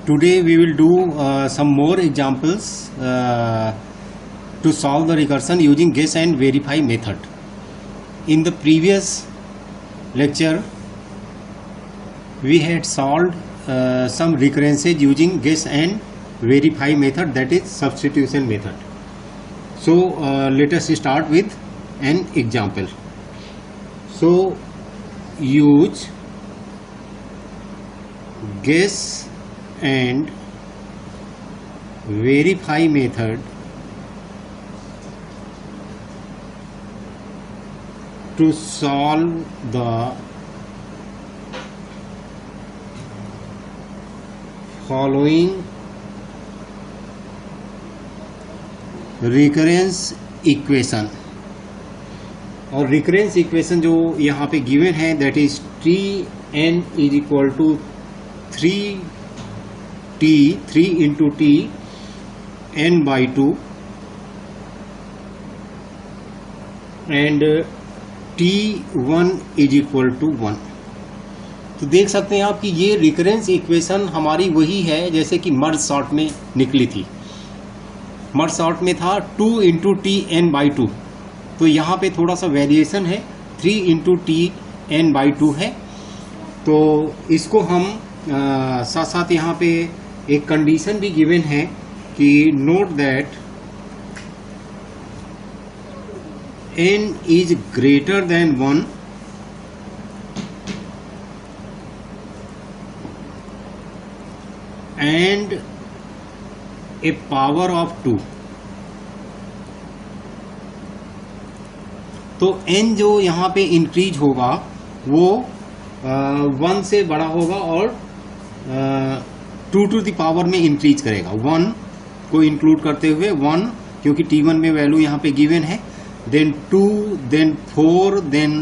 Today we will do some more examples to solve the recursion using guess and verify method. In the previous lecture we had solved some recurrences using guess and verify method, that is substitution method. So let us start with an example. So use guess and verify method to solve the following recurrence equation. और recurrence equation जो यहाँ पे given है that is T N is equal to 3 into T N by 2 and T 1 is equal to 1. तो देख सकते हैं आप कि ये रिकरेंस इक्वेशन हमारी वही है जैसे कि मर्ज शॉर्ट में निकली थी. मर्ज शॉर्ट में था 2 इंटू टी एन बाई 2. तो यहाँ पे थोड़ा सा वेरिएशन है, 3 इंटू टी एन बाई 2 है. तो इसको हम साथ साथ यहाँ पे एक कंडीशन भी गिवन है कि note that n is greater than 1 and A power of 2. तो n जो यहाँ पे इंक्रीज होगा वो 1 से बड़ा होगा और 2 टू द पावर में इंक्रीज करेगा. 1 को इंक्लूड करते हुए 1, क्योंकि t1 में वैल्यू यहाँ पे गिवन है, देन 2, देन 4, देन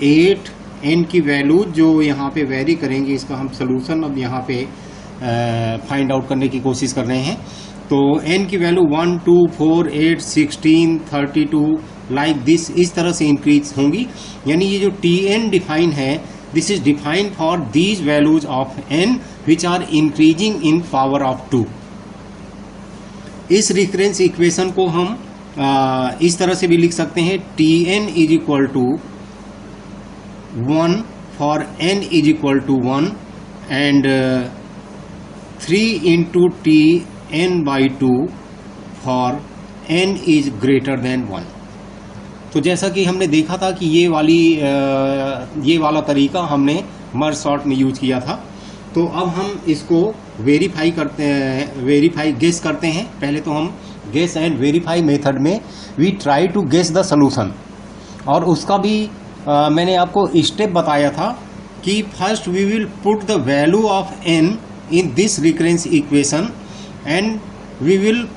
8. n की वैल्यू जो यहाँ पे वेरी करेंगे, इसका हम सोल्यूशन अब यहाँ पे फाइंड आउट करने की कोशिश कर रहे हैं. तो n की वैल्यू 1, 2, 4, 8, 16, 32 लाइक दिस, इस तरह से इंक्रीज होंगी. यानी ये जो टी एन डिफाइन है, this is defined for these values of n which are increasing in power of 2. इस रिकरेंस इक्वेशन को हम इस तरह से भी लिख सकते हैं, T N is equal to 1 for n is equal to 1 and 3 into T n by 2 for n is greater than 1. तो जैसा कि हमने देखा था कि ये वाला तरीका हमने मर्ज सॉर्ट में यूज किया था. तो अब हम इसको वेरीफाई करते हैं, गेस करते हैं. पहले तो हम गेस एंड वेरीफाई मेथड में we try to guess the solution, और उसका भी मैंने आपको स्टेप बताया था कि first we will put the value of n in this recurrence equation and we will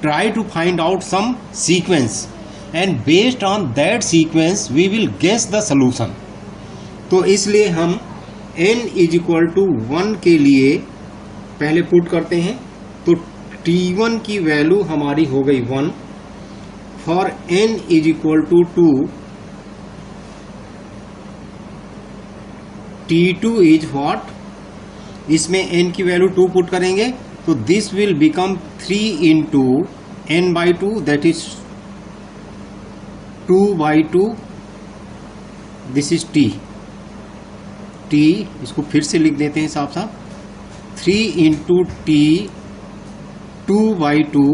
try to find out some sequence and based on that sequence we will guess the solution. तो इसलिए हम n is equal to 1 के लिए पहले put करते हैं. तो t1 की वैल्यू हमारी हो गई 1 for n is equal to 2. t2 is what, इसमें n की वैल्यू 2 पुट करेंगे तो this will become 3 into n by 2, that is 2 by 2. This is t. इसको फिर से लिख देते हैं साफ साफ, 3 into T 2 by 2,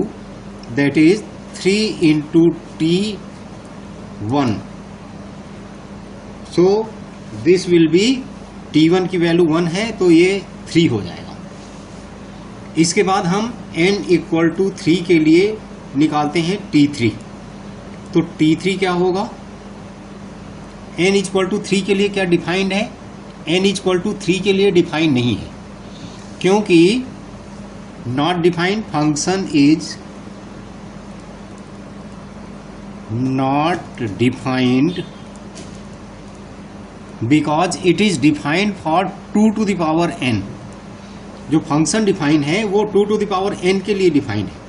that is 3 into T 1. So this will B, t1 की वैल्यू 1 है तो ये 3 हो जाएगा. इसके बाद हम n इक्वल टू 3 के लिए निकालते हैं t3. तो t3 क्या होगा, n इक्वल टू 3 के लिए क्या डिफाइंड है, n इक्वल टू 3 के लिए डिफाइंड नहीं है, क्योंकि not defined function is not defined because it is defined for 2 to the power n. जो फंक्शन डिफाइंड है वो 2 टू द पावर n के लिए डिफाइंड है.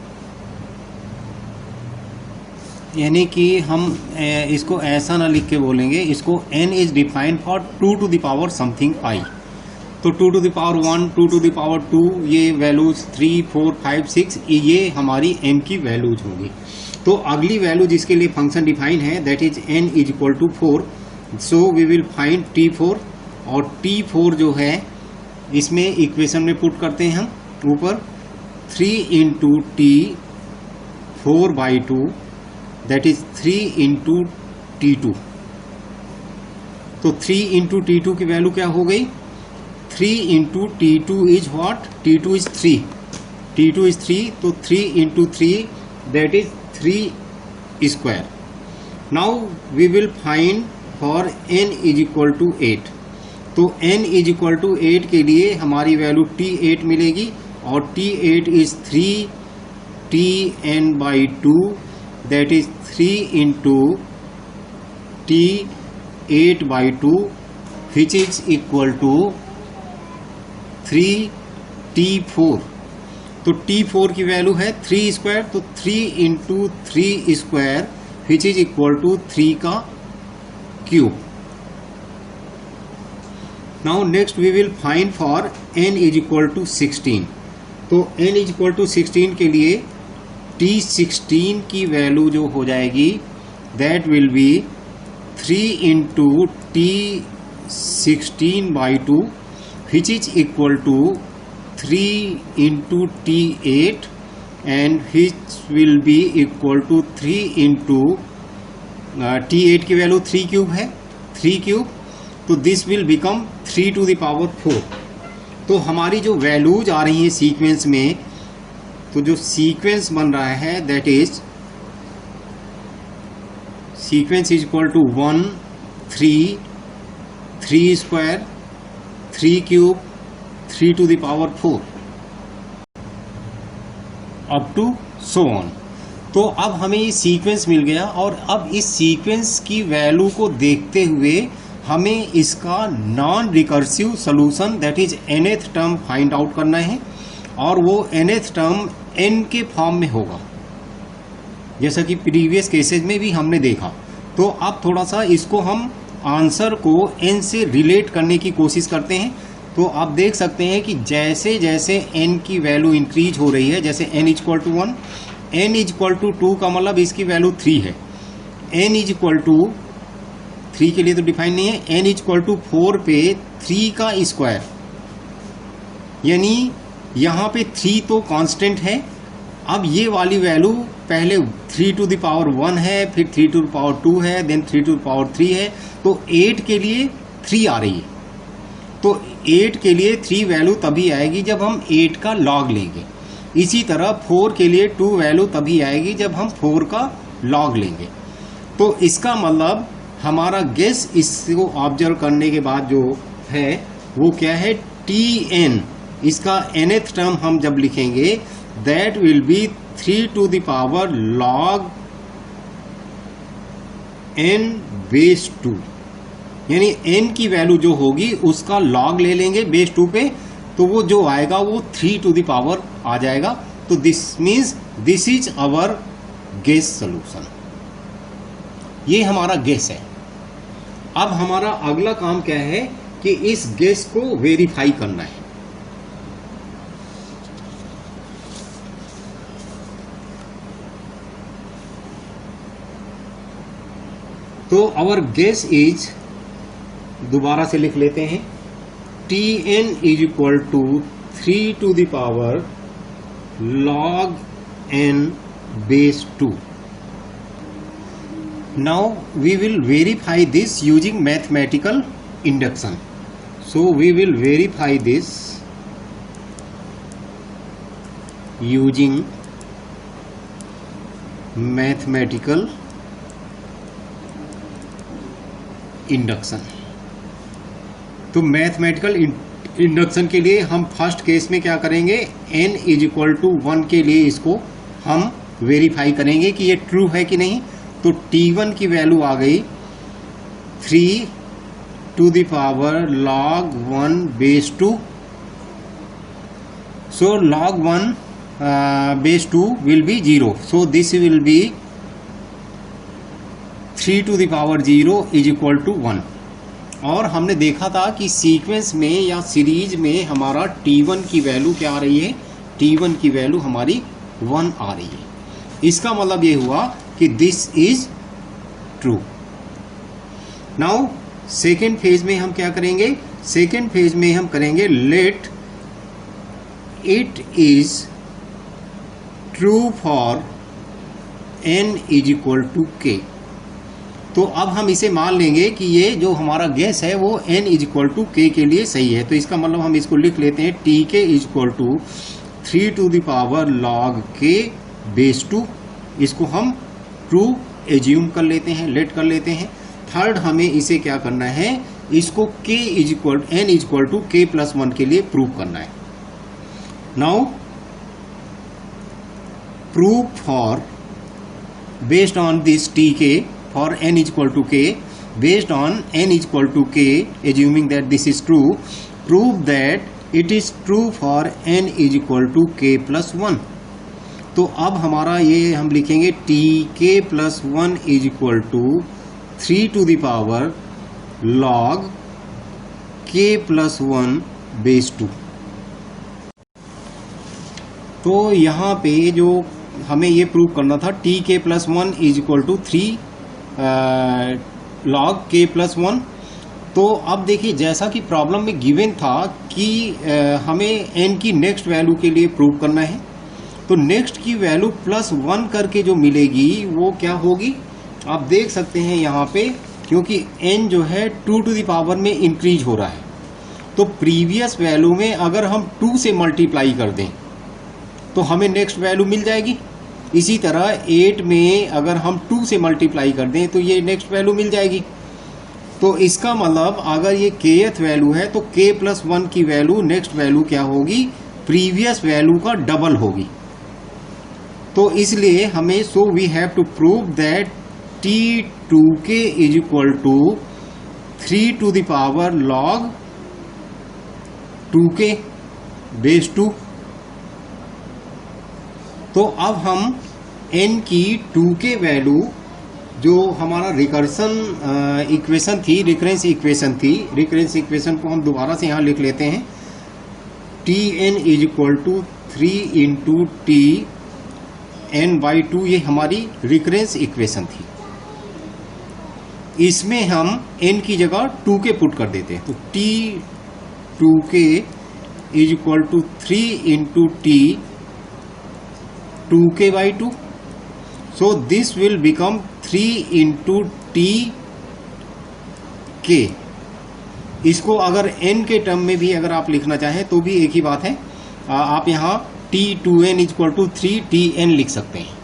यानी कि हम इसको ऐसा ना लिख के बोलेंगे, इसको n is defined for 2 to the power something pi. तो 2 to the power 1, 2 to the power 2, ये वैल्यूज 3, 4, 5, 6 ये हमारी n की वैल्यूज होंगी। तो अगली वैल्यू जिसके लिए फंक्शन डिफाइन है that is n is equal to 4। So we will find T4, और T4 जो है इसमें इक्वेशन में पुट करते हैं हम ऊपर 3 into T 4/2 that is 3 into T2। तो 3 इंटू T2 की वैल्यू क्या हो गई? 3 into T2 is what? T2 is 3, T2 is 3, तो 3 into 3 that is 3 square. Now we will find for n is equal to 8। तो n इज इक्वल टू 8 के लिए हमारी वैल्यू T8 मिलेगी, और T8 is 3Tn/2 that is 3 into T8/2 which is equal to 3T4। तो T4 की value है 3 square, तो 3 into 3 square which is equal to 3 का cube. Now next we will find for n is equal to 16। तो n is equal to 16 के लिए T16 की value जो हो जाएगी that will be 3 into T16/2 which is equal to 3 into T8 and which will be equal to 3 into T8 की value 3 cube है, 3 cube, तो this will become 3 to the power 4। तो हमारी जो वैल्यूज आ रही हैं सीक्वेंस में, तो जो सीक्वेंस बन रहा है that is sequence is equal to 1, 3, 3 square, 3 cube, 3 to the power 4 up to so on. तो अब हमें ये सीक्वेंस मिल गया, और अब इस सीक्वेंस की वैल्यू को देखते हुए हमें इसका non recursive solution that is nth term find out करना है, और वो nth टर्म n के फॉर्म में होगा, जैसा कि प्रीवियस केसेज में भी हमने देखा। तो अब थोड़ा सा इसको हम आंसर को n से रिलेट करने की कोशिश करते हैं। तो आप देख सकते हैं कि जैसे जैसे n की वैल्यू इंक्रीज हो रही है, जैसे n is equal to 1, n is equal to 2 का मतलब इसकी वैल्यू 3 है, n इज इक्वल टू 3 के लिए तो डिफाइन नहीं है, n इज इक्वल टू 4 पे 3 का स्क्वायर, यानी यहाँ पे 3 तो कांस्टेंट है। अब ये वाली वैल्यू पहले 3 टू द पावर 1 है, फिर 3 टू द पावर 2 है, देन 3 टू द पावर 3 है, तो 8 के लिए 3 आ रही है। तो 8 के लिए 3 वैल्यू तभी आएगी जब हम 8 का लॉग लेंगे। इसी तरह 4 के लिए 2 वैल्यू तभी आएगी जब हम 4 का लॉग लेंगे। तो इसका मतलब हमारा गेस इसको ऑब्जर्व करने के बाद जो है वो क्या है, Tn, इसका nth टर्म हम जब लिखेंगे that will be 3 to the power log n base 2, यानी n की वैल्यू जो होगी उसका log ले लेंगे बेस 2 पे, तो वो जो आएगा वो 3 टू द पावर आ जाएगा। तो this means this is our guess solution, ये हमारा गेस है। अब हमारा अगला काम क्या है कि इस गेस को वेरीफाई करना है। तो आवर गेस इज, दोबारा से लिख लेते हैं, Tn is equal to 3 to the power log n base 2. Now we will verify this using mathematical induction. So we will verify this using mathematical induction. तो मैथमेटिकल इंडक्शन के लिए हम first case में क्या करेंगे, n इज इक्वल टू 1 के लिए इसको हम वेरीफाई करेंगे कि ये ट्रू है कि नहीं। तो T1 की वैल्यू आ गई 3 to the power log 1 base 2। So log 1 base 2 will be 0, so this will be 3 to the power 0 is equal to 1। और हमने देखा था कि सीक्वेंस में या सीरीज में हमारा T1 की वैल्यू क्या आ रही है, T1 की वैल्यू हमारी 1 आ रही है। इसका मतलब ये हुआ कि this is true. Now second phase में हम क्या करेंगे, सेकेंड फेज में हम करेंगे let it is true for n is equal to k। तो अब हम इसे मान लेंगे कि ये जो हमारा गेस है वो n is equal to k के लिए सही है। तो इसका मतलब हम इसको लिख लेते हैं tk is equal to 3 to the power log k base 2। इसको हम ट्रू एज्यूम कर लेते हैं, लेट कर लेते हैं। थर्ड हमें इसे क्या करना है, इसको k is equal n is equal to k plus 1 के लिए प्रूव करना है। Now prove for based on this tk for n is equal to k, based on n is equal to k, assuming that this is true, prove that it is true for n is equal to k plus 1। तो अब हमारा ये हम लिखेंगे tk plus 1 is equal to 3 to the power log k plus 1 base 2। तो यहाँ पे जो हमें ये प्रूव करना था tk plus 1 is equal to 3 log k plus 1। तो अब देखिए जैसा कि प्रॉब्लम में गिवन था कि हमें n की नेक्स्ट वैल्यू के लिए प्रूव करना है, तो नेक्स्ट की वैल्यू प्लस 1 करके जो मिलेगी वो क्या होगी, आप देख सकते हैं यहाँ पे, क्योंकि n जो है 2 टू द पावर में इंक्रीज हो रहा है। तो प्रीवियस वैल्यू में अगर हम 2 से मल्टीप्लाई कर दें तो हमें नेक्स्ट वैल्यू मिल जाएगी। इसी तरह 8 में अगर हम 2 से मल्टीप्लाई कर दें तो ये नेक्स्ट वैल्यू मिल जाएगी। तो इसका मतलब अगर ये kth वैल्यू है तो k प्लस 1 की वैल्यू नेक्स्ट वैल्यू क्या होगी, प्रीवियस वैल्यू का डबल होगी। तो इसलिए हमें so we have to prove that t2k is equal to 3 to the power log 2k base 2। तो अब हम n की 2k वैल्यू जो हमारा रिकर्सन इक्वेशन थी, रिकरेंस इक्वेशन थी, रिकरेंस इक्वेशन को हम दोबारा से यहाँ लिख लेते हैं। Tn is equal to 3 into T n by 2, ये हमारी रिकरेंस इक्वेशन थी। इसमें हम n की जगह 2k पुट कर देते हैं, तो T2k is equal to 3 into T 2k by 2। So this will become 3 into tk। इसको अगर n के टर्म में भी अगर आप लिखना चाहें तो भी एक ही बात है, आप यहाँ t2n is equal to 3tn लिख सकते हैं।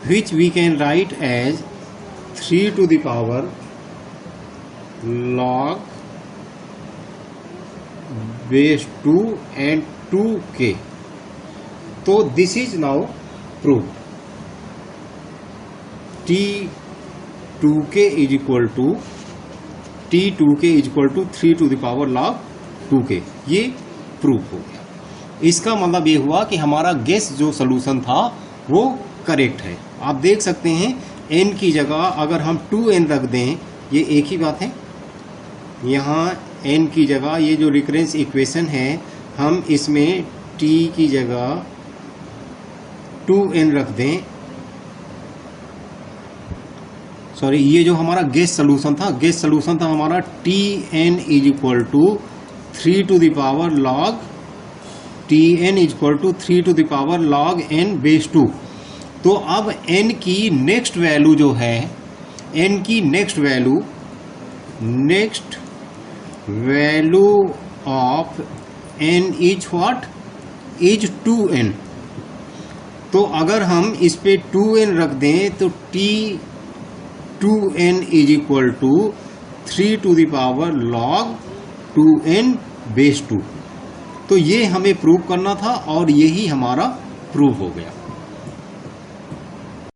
which we can write as 3 to the power log base 2 and 2k। तो this is now proved। T2k is equal to 3 to the power log 2k, ये प्रूव हो गया। इसका मतलब ये हुआ कि हमारा गेस जो सोल्यूशन था वो करेक्ट है। आप देख सकते हैं n की जगह अगर हम 2n रख दें, ये एक ही बात है। यहाँ n की जगह ये जो रिकरेंस इक्वेशन है हम इसमें t की जगह 2n रख दें, सॉरी ये जो हमारा गेस सोल्यूशन था हमारा Tn is equal to 3 to the power log T N is equal to 3 to the power log n base 2। तो अब n की नेक्स्ट वैल्यू जो है, n की next value of n is what, is 2n। तो अगर हम इस पे 2n रख दें तो t 2n is equal to 3 to the power log 2n base 2। तो ये हमें प्रूव करना था और यही हमारा प्रूव हो गया।